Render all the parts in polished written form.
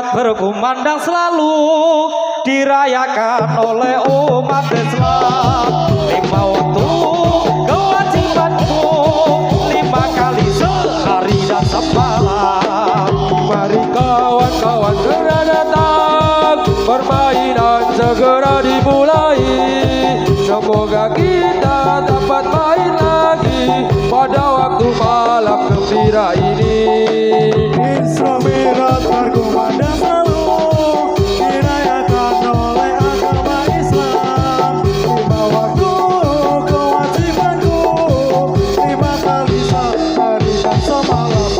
merot berkumandang selalu dirayakan oleh umat Islam. 5 waktu kewajibanku 5 kali sehari dan semalam. Mari kawan-kawan segera datang, permainan segera dimulai. Semoga kita dapat main lagi pada waktu malam gembira ini. Instrumen berkumandang selalu dirayakan oleh agama Islam. 5 waktu kewajibanku 5 kali sehari dan semalam.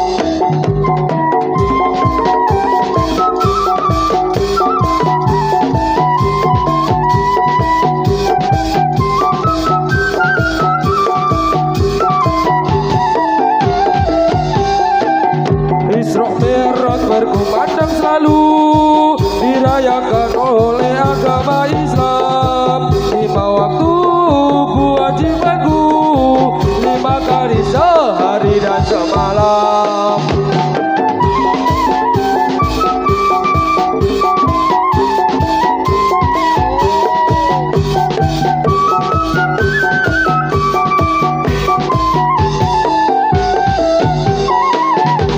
Isra Mi'raj berkumandang selalu dirayakan oleh agama Islam. 5 waktu kewajibanku 5 kali sehari dan semalam.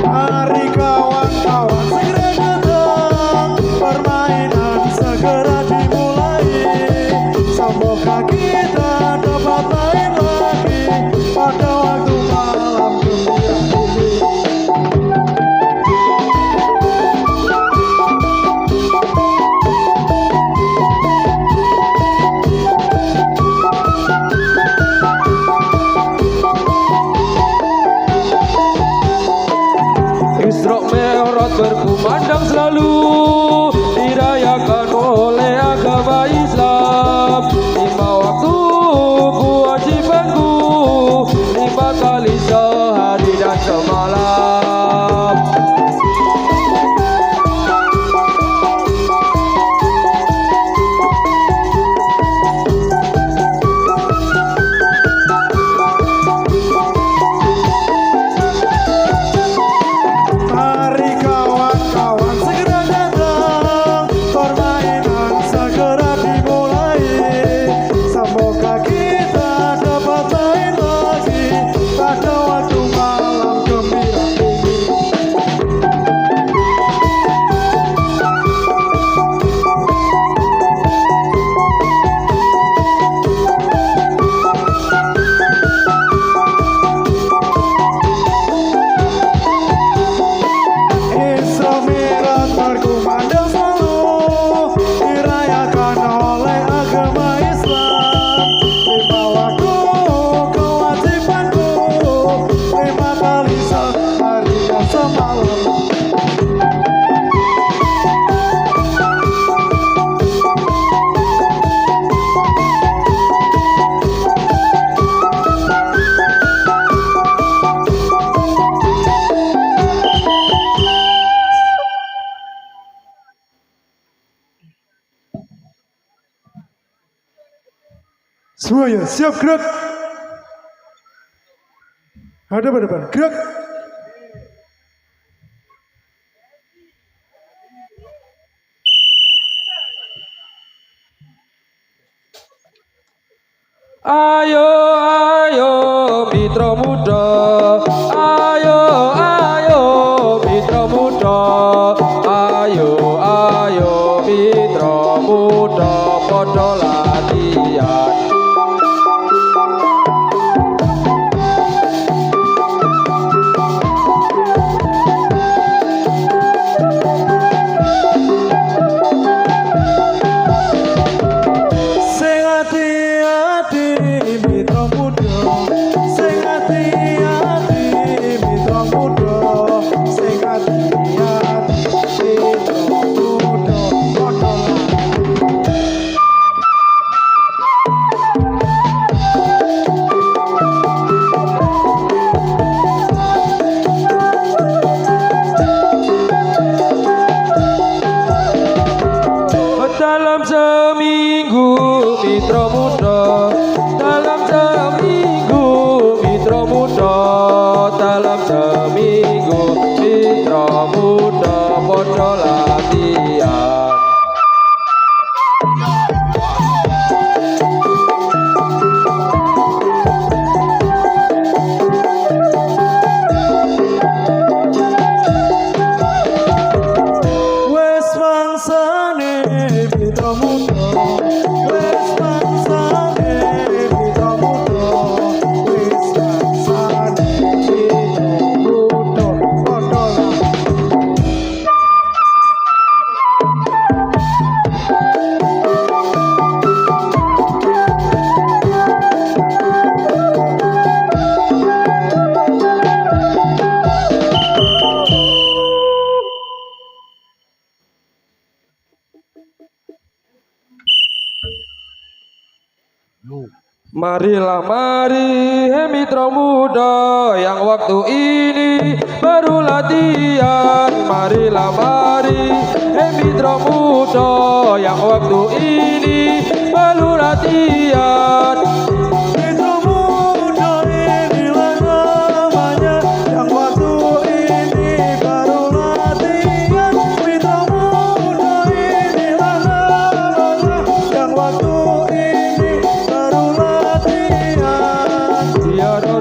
Mari kawan-kawan segera datang, permainan segera dimulai. Semoga kita dapat main lagi pada waktu malam gembira ini. Isra Mi'raj berkumandang selalu dirayakan oleh agama Islam. 5 waktu kewajibanku 5 kali sehari dan semalam. Mari kawan-kawan segera datang, permainan segera dimulai. Semoga kita dapat main lagi pada waktu malam gembira ini. Isra Mi'raj berkumandang selalu dirayakan oleh agama Islam. 5 waktu kewajibanku 5 kali sehari dan semalam. Semuanya siap gerak. Hadap ke depan, gerak. Ayo, ayo mitra muda, ayo, ayo mitra muda, ayo, ayo mitra muda, padha latihan. Sing hati-hati mitra muda, sing hati-hati mitra muda, sing hati-hati mitra muda, padha Dalam seminggu mitra muda, dalam seminggu mitra muda, dalam seminggu mitra muda, padha latihan. Wes bangsane mitra muda, wes bangsane mitra muda, wes bangsane mitra muda, Marilah mari he mitra muda yang waktu ini baru latihan. Marilah mari he mitra muda yang waktu ini baru latihan. mitra muda inilah namanya yang waktu ini baru latihan. Mitra muda inilah namanya yang waktu ini baru latihan. Tiada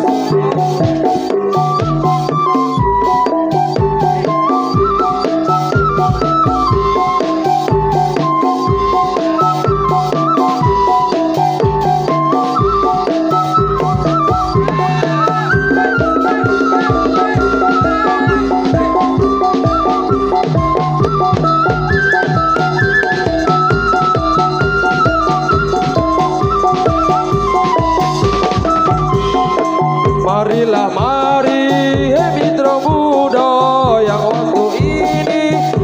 marilah mari he mitra muda yang waktu ini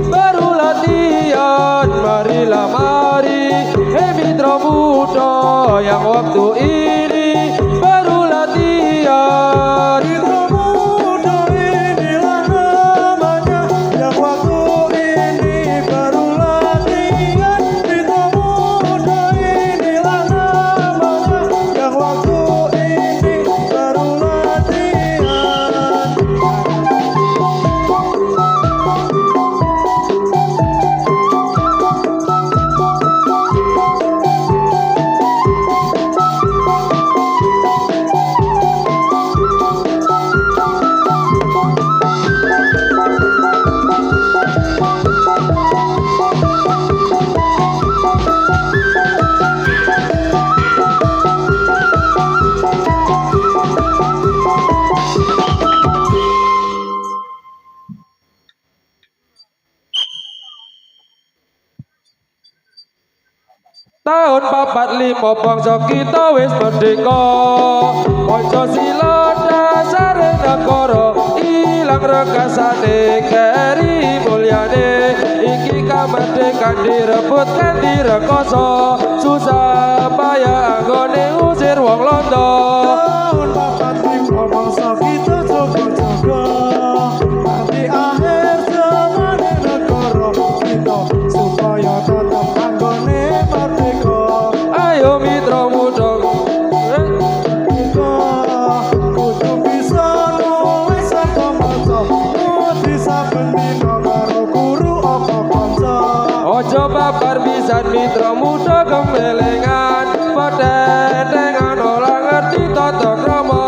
baru latihan. Marilah mari he mitra muda yang waktu ini baru latihan. Mitra muda inilah namanya yang waktu ini baru latihan. Mitra muda inilah namanya yang waktu ini baru latihan. Tahun 45 bangsa kita wis merdeka. Pancasila dasar negara, ilang rekasane keri mulyane. Iki kamardikan direbut kanthi rekoso, susah payah anggone usir wong londo. Tahun 45 bangsa kita jaga-jaga, nanti akhir zaman negara kita supaya tetap anggone merdeka. Ayo mitra muda, Kita kudu bisa nulis saka maca, kudu saben dina karo guru apa kanca. ojo babar pisan mitra muda kemelengan. Pedengan ora ngerti tata krama,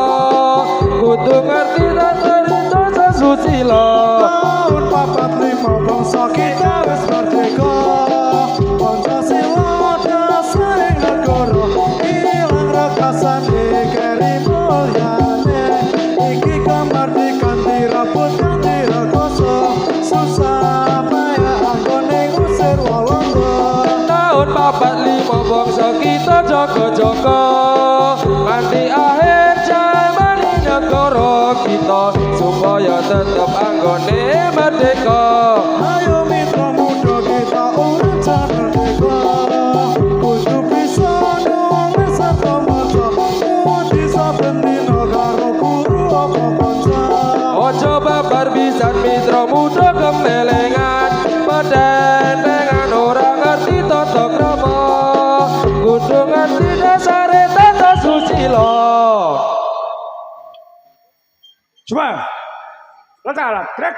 kudu ngerti tata rita sesusila. Tahun 45 bangsa kita wis merdeka, Pancasila dasar negara, ilang rekasane keri mulyane. Iki kemerdekaan direbut kanthi rekoso, susah payah anggone ngusir wong londo. Tahun 45 bangsa kita jaga-jaga, nganti akhir zaman negara kita supaya tetap anggone merdeka. Ayo mitra muda kita urip merdeka, kudu bisa nulis saka maca, kudu saben dina karo guru apa kanca. Ojo babar pisan mitra muda kemelengan. Pedengan ora ngerti tata krama, kudu ngerti dasare tata susila. Coba, lekar, trek.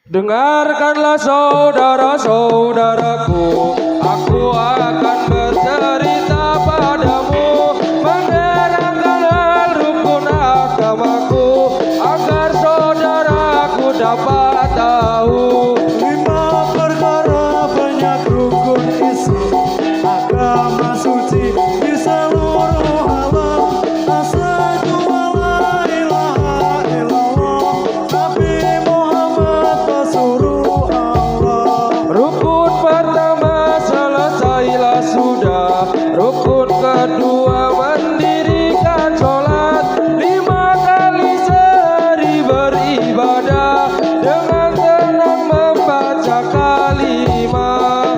Dengarkanlah saudara-saudaraku, aku akan bercerita padamu, menerangkan hal rukun agamaku, agar saudaraku dapat tahu. 5 perkara banyak rukun Islam, agama suci di seluruh alam. Asyhadu alla ilaha illallah, Nabi Muhammad Rasulullah. Rukun pertama selesailah sudah, rukun kedua mendirikan sholat, 5 kali sehari beribadah dengan tenang membaca kalimat.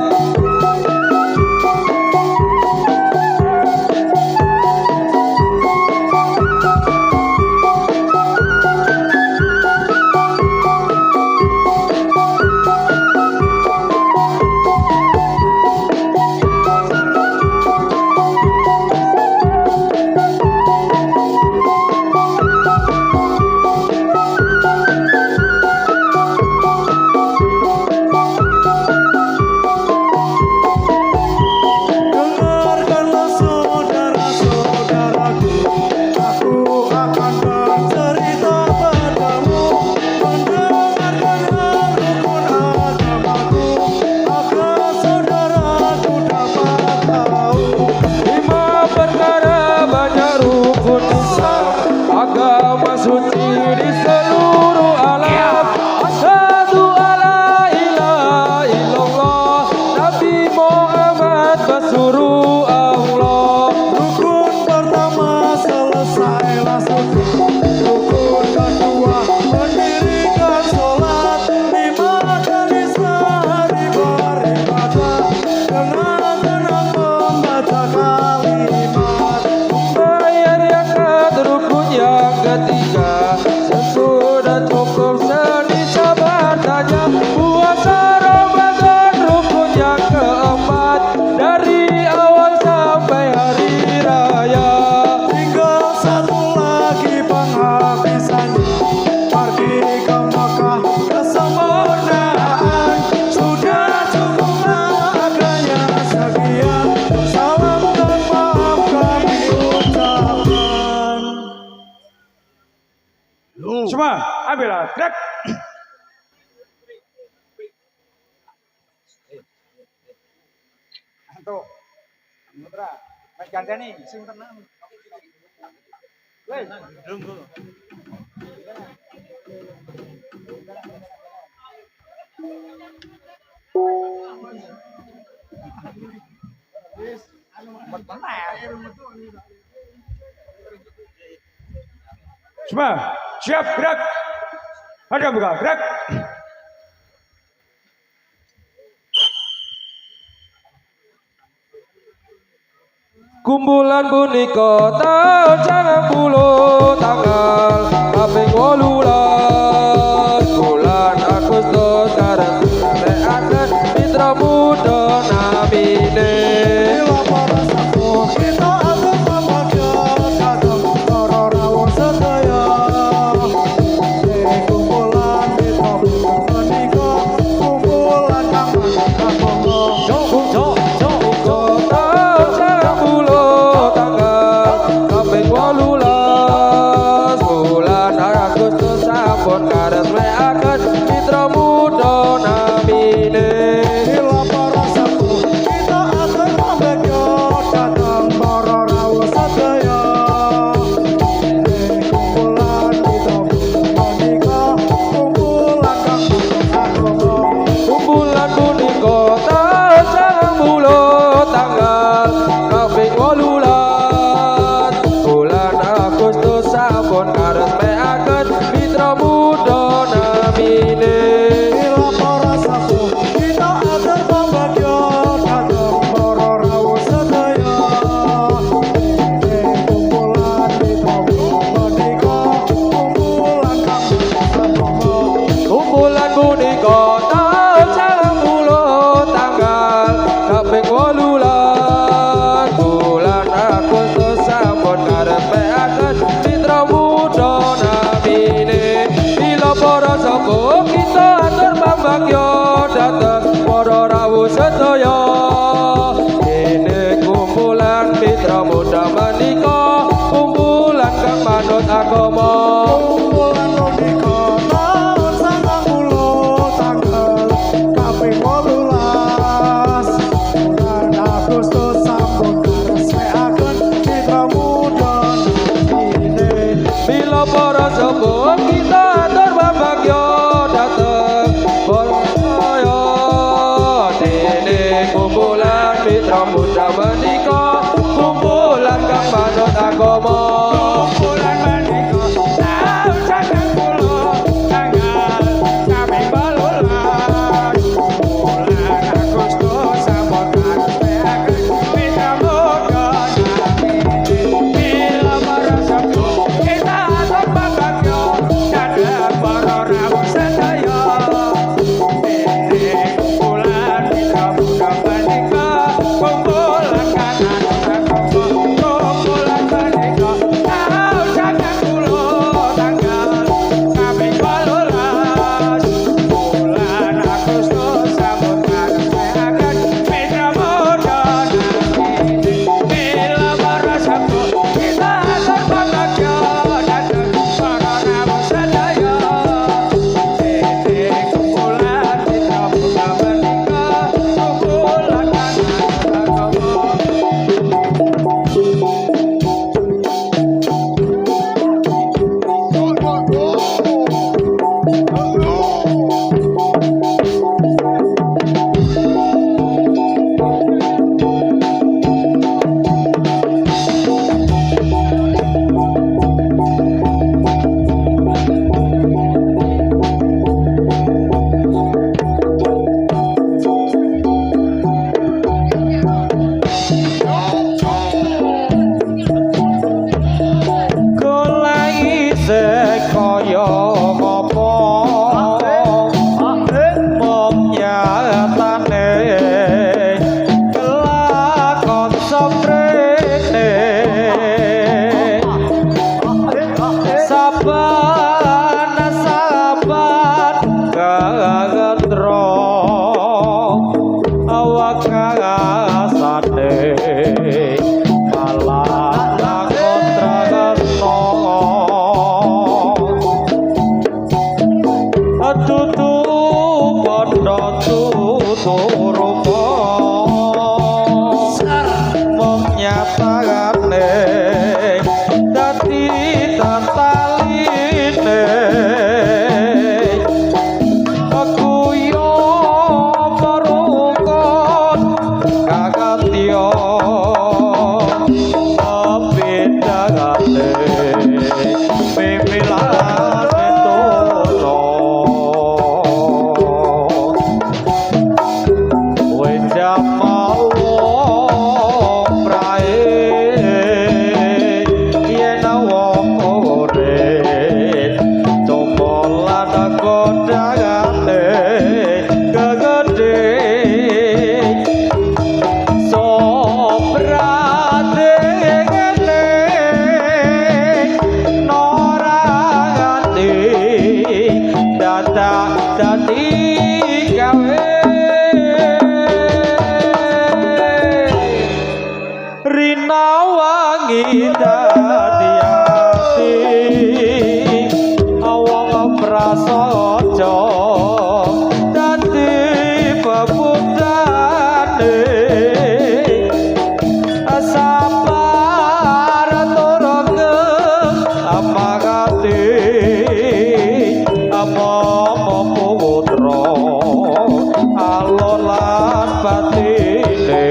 Dengarkanlah saudara-saudaraku, aku akan bercerita padamu, mendengarkan hal rukun agamaku, agar saudaraku dapat tahu. 5 perkara banyak rukun Islam, agama suci di seluruh alam. Asyhadu alla ilaha illallah, Nabi Muhammad Rasulullah. Rukun pertama selesailah suci, rukun kedua mendirikan sholat, 5 kali sehari beribadah dengan tenang membaca kalimat. Bayar zakat rukun yang ketiga, sesudah cukup sedih sabar saja. Puasa Ramadan rukun yang keempat, dari awal sampai hari raya. Tinggal satu lagi penghabisannya, pergi ke Mekah kesempurnaan. Sudah cukuplah aganya sekian, salam dan maaf kami ucapkan. Semua ambillah gerak. Tuh, Putra, gantian nih, sing tenang. Wes, tunggu. Semua siap gerak. Ada buka gerak. Kumpulan punika tahun 90 tanggal kaping 18 bulan Agustus karep akan mitra muda namine. Bila para sapu kita akan membaca kadang para rawuh sedaya. Kumpulan kita bukan menika, kumpulan kangen kapongo. Tahun 90 tanggal kaping 18 bulan Agustus saban saban kagendro awak kasane malah kontragasno tutu padha tutu rupa mung nyatane dadi tataline aku yo merukon kakatyo bedagate pemilan etono jamal prae yen wong urip tombolan godhane kegede sobrate ngene norangane dadak dadi gawe Rina wangi dadi ati awang prasaja dadi peputane sabar turunge apagati apa putra alolan batine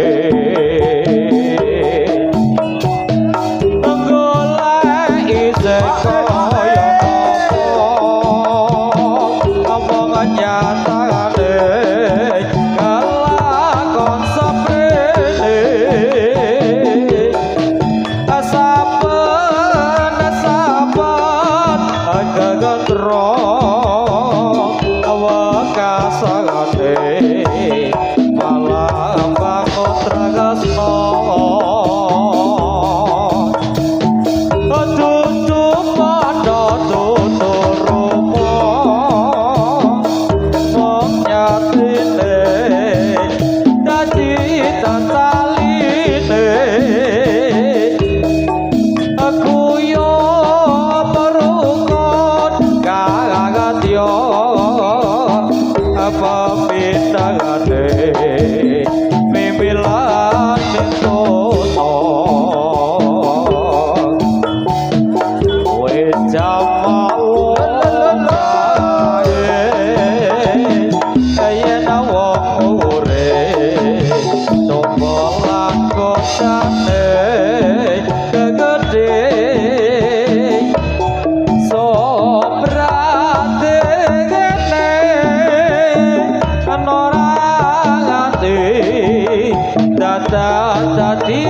dadi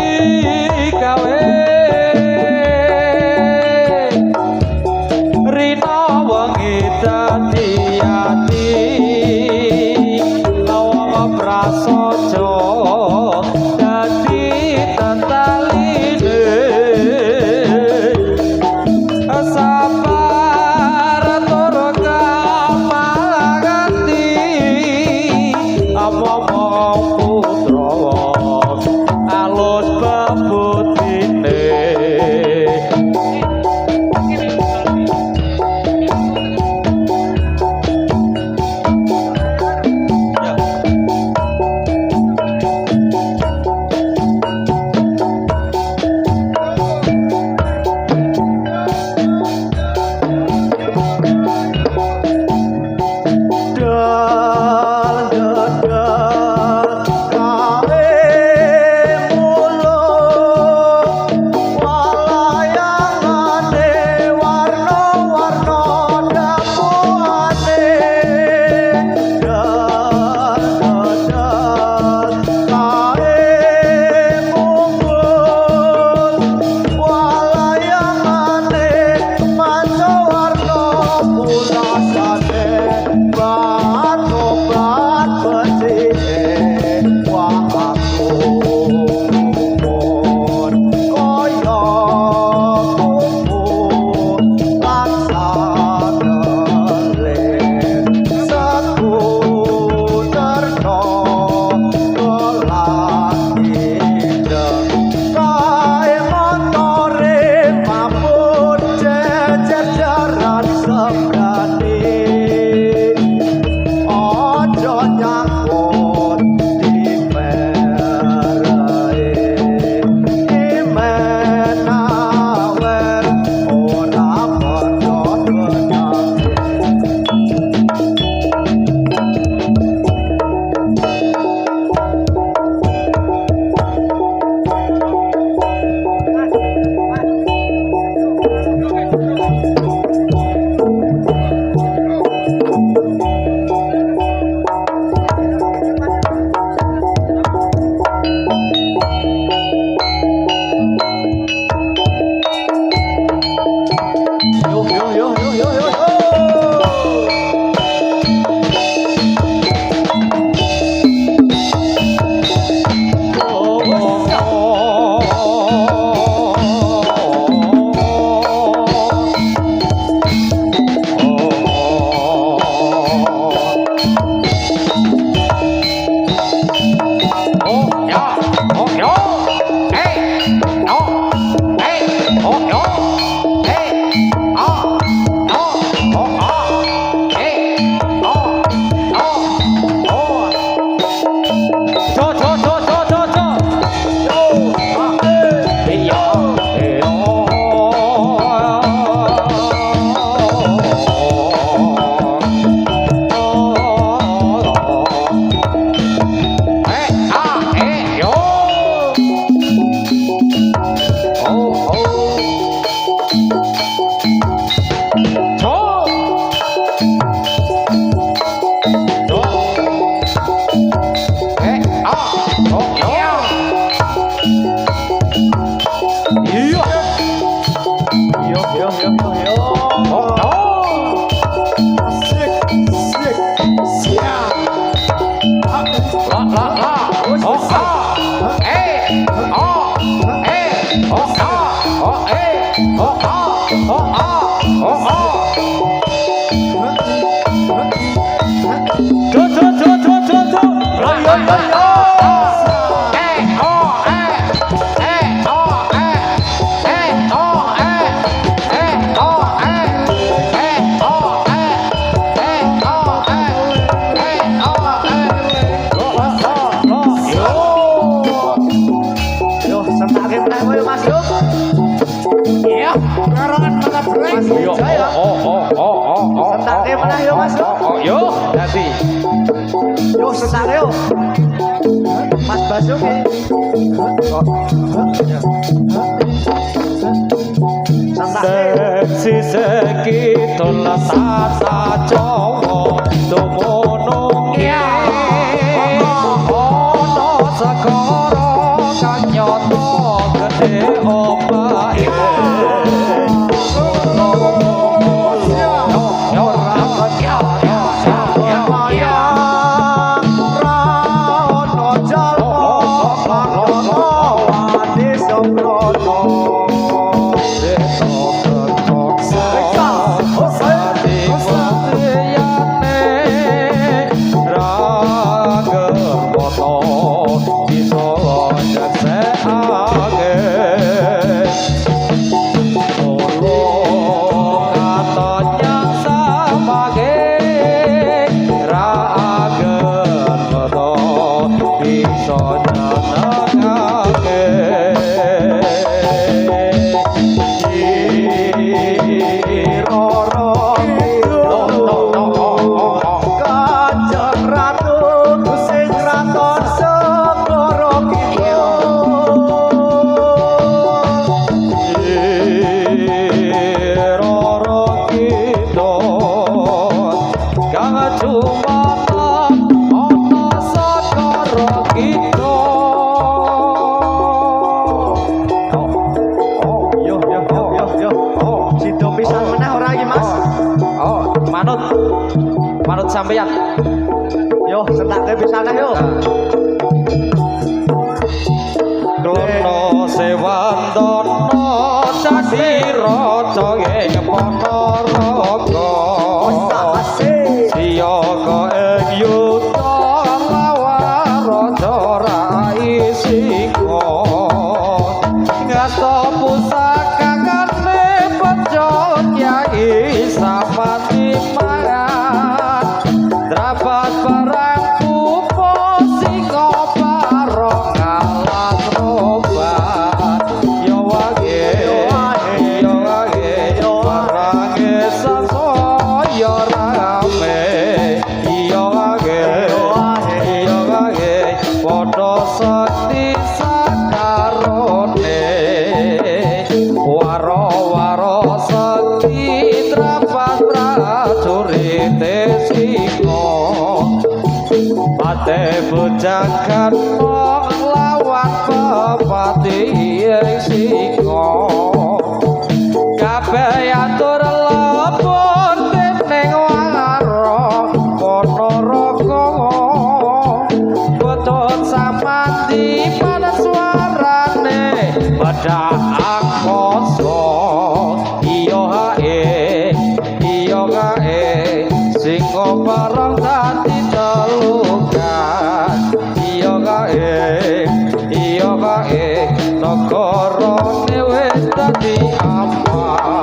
gawe rina wengi dadi ati awang prasaja dadi tataline sabar tur kamangati apa putra alus bebutine Yo, sentake meneh kowe Mas yo. Iya, karangan mana Mas yo. Sentake meneh yo Mas yo. Yo, dadi. Yo, sentake yo. Mas Basu ki. Seksi sekidul tata Jawa dumunung ana segara kang nyata gedhe omake manut sampeyan yo sentake pisane yo Klono sewandana dadi raja ing Ponorogo siyaga ing yuda lawan raja Rai Singa ngasta pusaka kane bejo kyai sapati dapat barang pupo sing barong alat robat yo wage barange sasoyo rame yo wage padha sakti sakarone waro-waro sakti trapat prajurit Ate bujakan lawan pepati Singa kabeh atur lepur ning waro Ponorogo botol samati pada suarane pada angkoso iyo hae Singa bareng dadi telukan iya kae nagarane wis dadi aman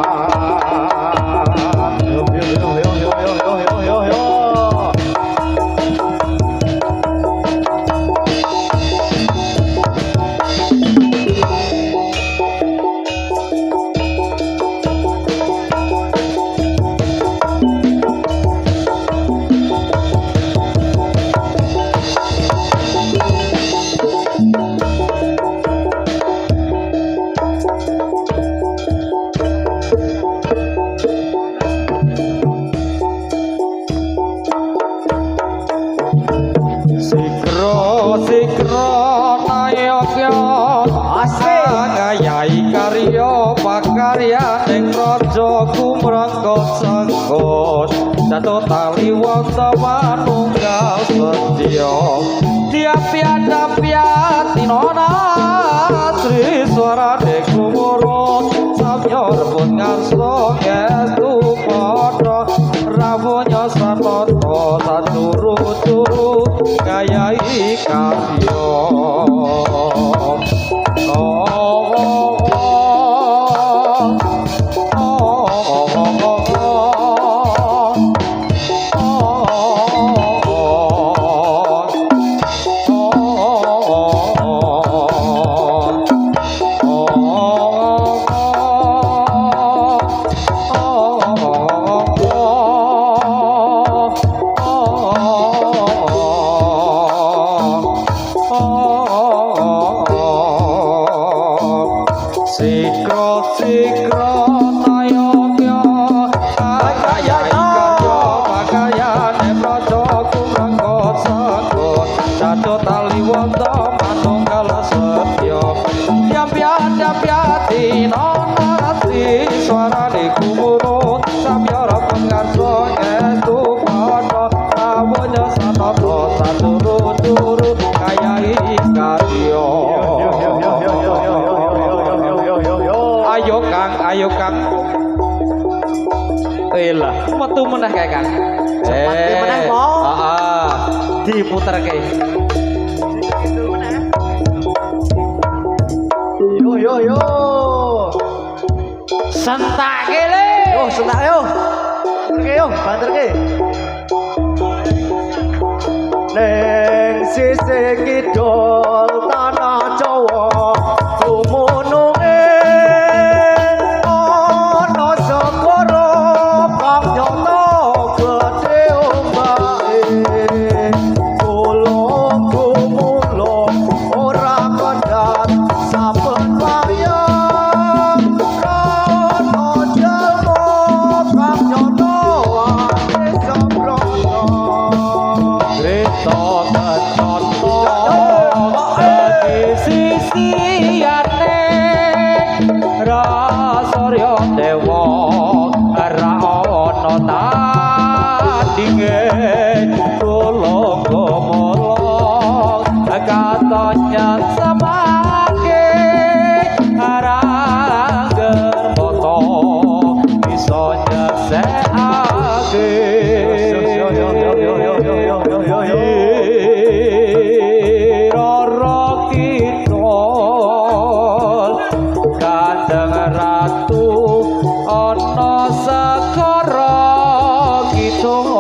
yo karyaning raja kumrangga sengkut jatuh tali wangsa manunggal setya diapiat-apiat tinona Sri Swarane kumurut samya rebut ngarsa ngestu padha rawuhnya sanata saturu-turu ngayahi karya Ayo Kang. Elah, metu meneh kae Kang. Meneh po. Heeh. Diputerke. Yo. Sentake le. Yo, sentak yo. Banterke. Neng sisih kidul tanah Jawa dumunung ana segara kang nyoto gedhe ombake tulung gumulung ora kendhat saben wayah ana jalma kang nyoto ati sembrono Rito ketoto sisiyane rasorya dewa ra ana tandinge tulung gumulung katonyan samake arangger moto bisa nyesekake Roro Kidul Kanjeng Ratu ana segara kidul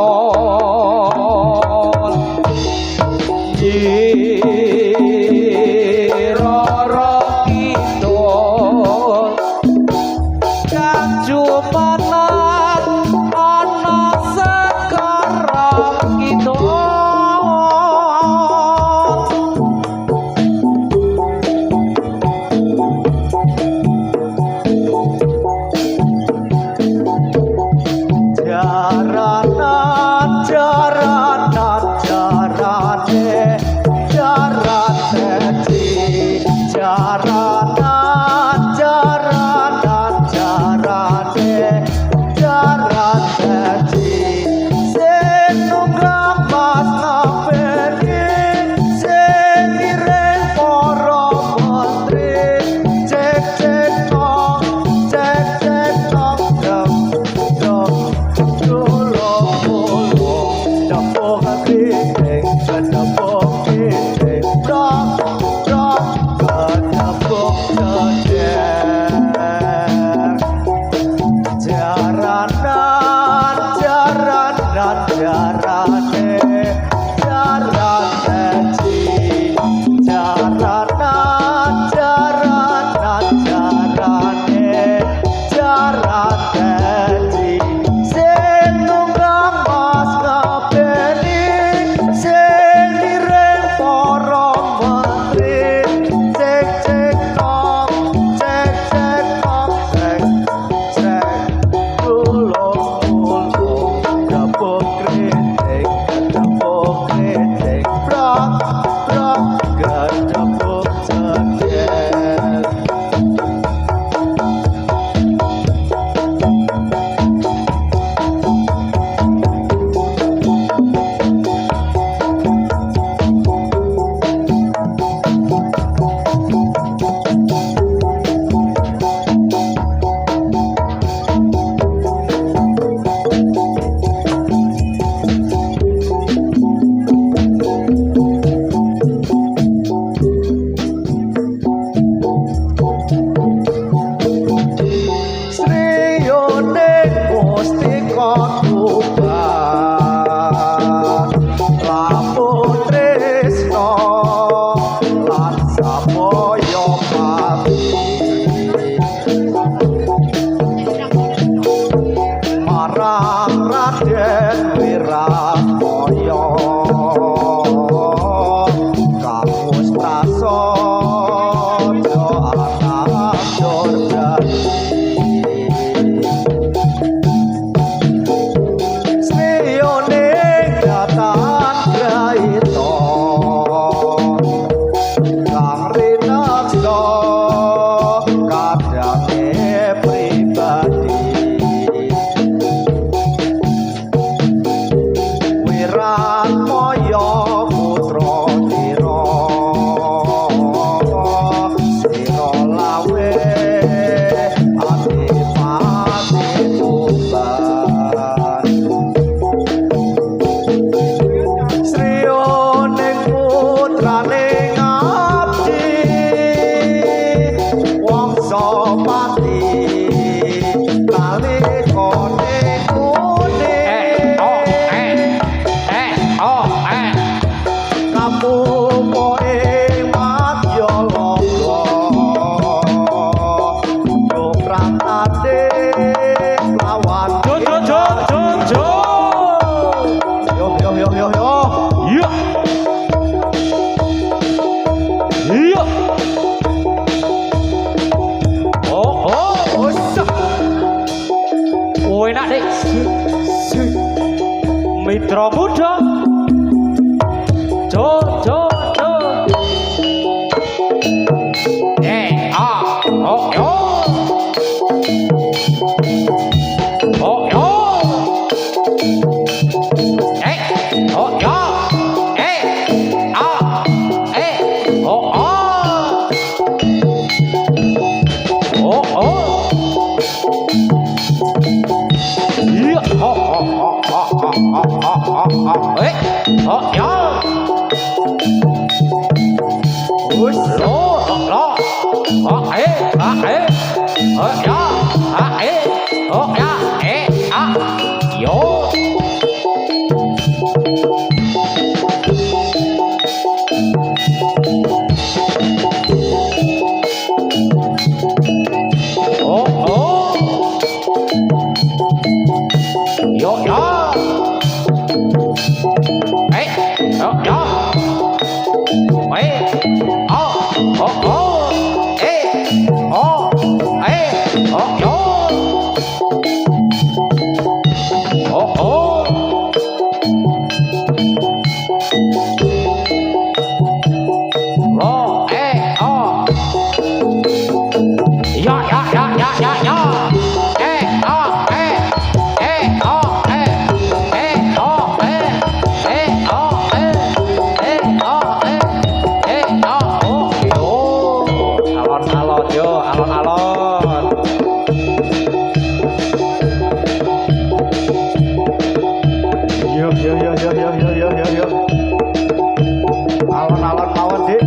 sayange pribadi Wirat Moyo putra Tira Sira lawe adipati Tuban Sriya ning putrane ngabdi wangsa pati kali kone kune kamu poe madya longgo yo prantade lawan yo Iya. Iya. Oh, enak deh. Mitra muda. Jo. Oh, yo. Oh, yo. Oh, yo. Yo. Alon-alon mawon, Dik.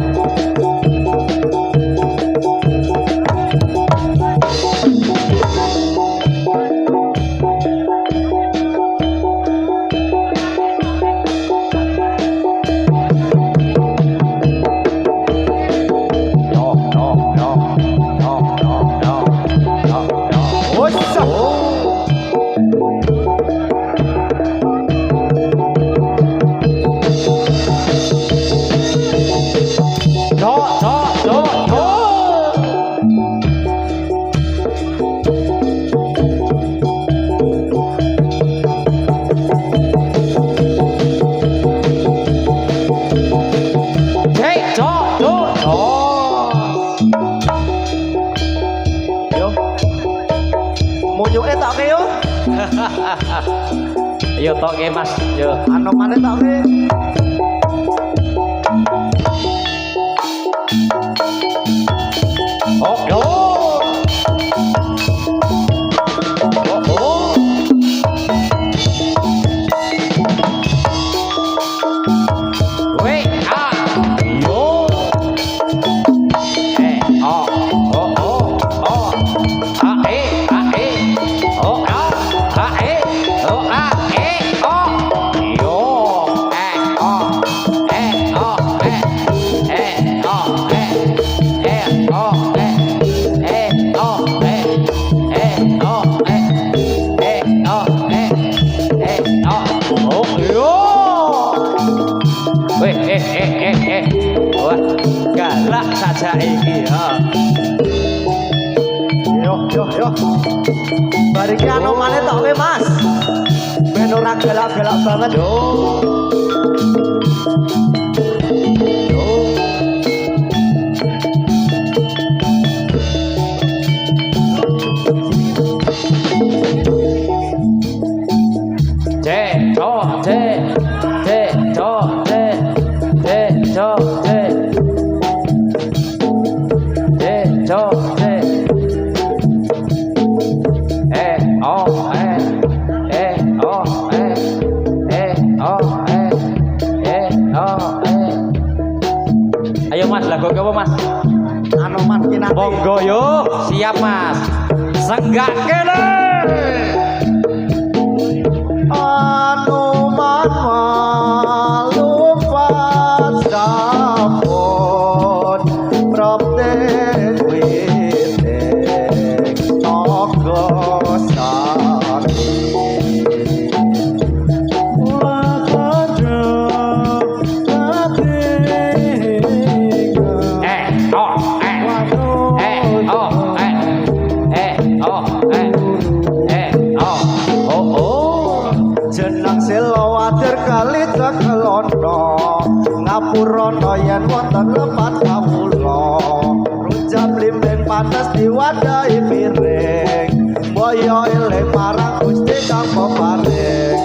Yo tok nggih Mas, yo. Anu maneh tok nggih. Oh, yo. Galak saja iki ha. Yo. Bariki anu maneh tok kowe, Mas. Ben ora galak-galak banget. Yo. Nggo apa Mas? Anoman kinati. Monggo yo, siap Mas. Senggak kene. Anoman malumpat sampun propte wite naga sakti. Jeneng Silawadir kali Jagelana ngapurana yen wonten lepat kawula rujak blimbing panas diwadahi piring mbaya eling marang Gusti kang peparing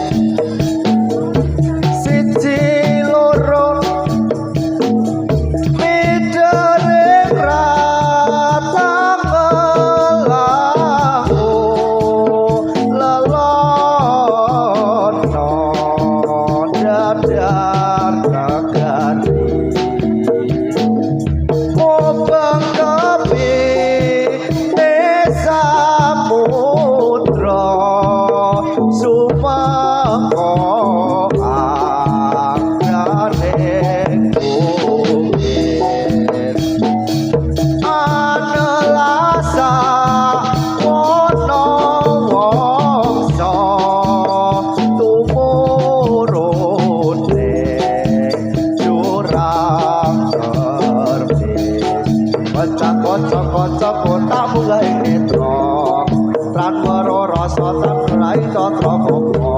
siji loro midharing ratang ngelahu lelono dadar kagati mobang kapi samudra sumangka angkane bukit anelasa wana wangsa tumurun jurang terbit kocok-kocok tak mulai netra Pranwara rasa tak rai tatra koko